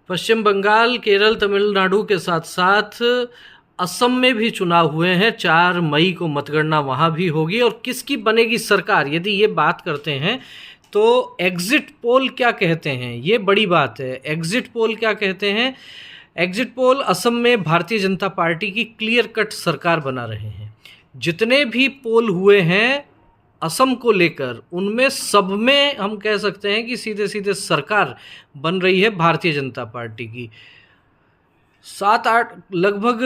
पश्चिम बंगाल, केरल, तमिलनाडु के साथ साथ असम में भी चुनाव हुए हैं। 4 मई को मतगणना वहाँ भी होगी। और किसकी बनेगी सरकार, यदि ये बात करते हैं तो एग्जिट पोल क्या कहते हैं, ये बड़ी बात है। एग्जिट पोल क्या कहते हैं? एग्जिट पोल असम में भारतीय जनता पार्टी की क्लियर कट सरकार बना रहे हैं। जितने भी पोल हुए हैं असम को लेकर, उनमें सब में हम कह सकते हैं कि सीधे सीधे सरकार बन रही है भारतीय जनता पार्टी की। 7-8 लगभग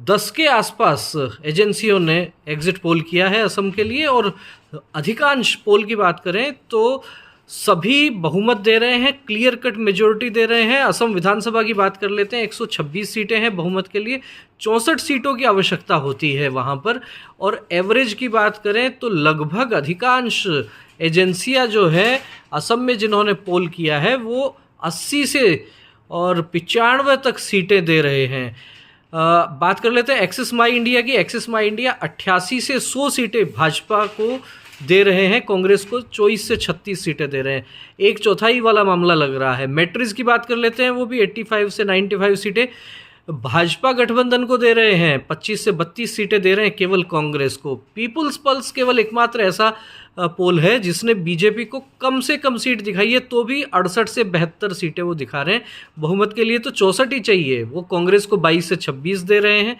10 के आसपास एजेंसियों ने एग्जिट पोल किया है असम के लिए। और अधिकांश पोल की बात करें तो सभी बहुमत दे रहे हैं, क्लियर कट मेजोरिटी दे रहे हैं। असम विधानसभा की बात कर लेते हैं, 126 सीटें हैं बहुमत के लिए, 64 सीटों की आवश्यकता होती है वहाँ पर। और एवरेज की बात करें तो लगभग अधिकांश एजेंसियाँ जो है असम में जिन्होंने पोल किया है वो 80 से और 95 तक सीटें दे रहे हैं। बात कर लेते हैं एक्सिस माई इंडिया की। एक्सिस माई इंडिया 88 से 100 सीटें भाजपा को दे रहे हैं, कांग्रेस को 24 से 36 सीटें दे रहे हैं। 1/4 वाला मामला लग रहा है। मैट्रिक्स की बात कर लेते हैं, वो भी 85 से 95 सीटें भाजपा गठबंधन को दे रहे हैं, 25 से 32 सीटें दे रहे हैं केवल कांग्रेस को। पीपुल्स पल्स केवल एकमात्र ऐसा पोल है जिसने बीजेपी को कम से कम सीट दिखाई है, तो भी 68 से 72 सीटें वो दिखा रहे हैं। बहुमत के लिए तो 64 ही चाहिए, वो कांग्रेस को 22 से 26 दे रहे हैं।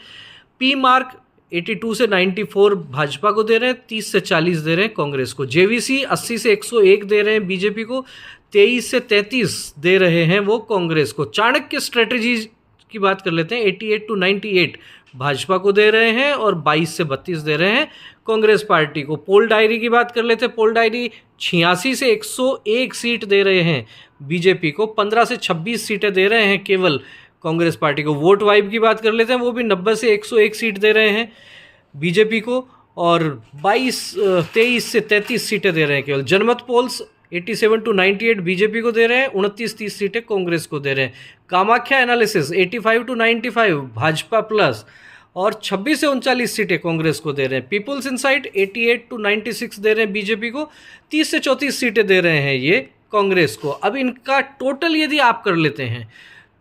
पी मार्क 82 से 94 भाजपा को दे रहे हैं, 30 से 40 दे रहे हैं कांग्रेस को। जेवीसी 80 से 101 दे रहे हैं बीजेपी को, 23 से 33 दे रहे हैं वो कांग्रेस को। चाणक्य स्ट्रेटजी की बात कर लेते हैं, 88 to 98 भाजपा को दे रहे हैं और 22 से 32 दे रहे हैं कांग्रेस पार्टी को। पोल डायरी की बात कर लेते हैं, पोल डायरी 86 से 101 सीट दे रहे हैं बीजेपी को, 15 से 26 सीटें दे रहे हैं केवल कांग्रेस पार्टी को। वोट वाइब की बात कर लेते हैं, वो भी 90 से 101 सीट दे रहे हैं बीजेपी को और 23 से 33 सीटें दे रहे हैं केवल। जनमत पोल्स 87 to 98 बीजेपी को दे रहे हैं, 29-30 सीटें कांग्रेस को दे रहे हैं। Kamakhya analysis 85 to 95 Bhajpa plus और 26 से 39 सीटें कांग्रेस को दे रहे हैं। पीपुल्स इनसाइट 88 to 96 दे रहे हैं बीजेपी को, 30 से 34 सीटें दे रहे हैं ये कांग्रेस को। अब इनका टोटल यदि आप कर लेते हैं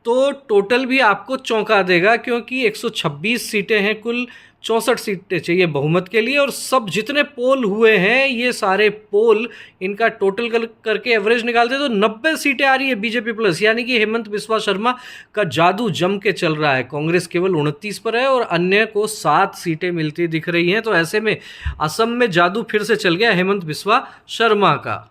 तो टोटल भी आपको चौंका देगा, क्योंकि 126 सीटें हैं कुल, 64 सीटें चाहिए बहुमत के लिए। और सब जितने पोल हुए हैं ये सारे पोल इनका टोटल करके एवरेज निकालते तो 90 सीटें आ रही है बीजेपी प्लस। यानी कि हेमंत बिस्वा शर्मा का जादू जम के चल रहा है। कांग्रेस केवल 29 पर है और अन्य को 7 सीटें मिलती दिख रही हैं। तो ऐसे में असम में जादू फिर से चल गया हेमंत बिस्वा शर्मा का।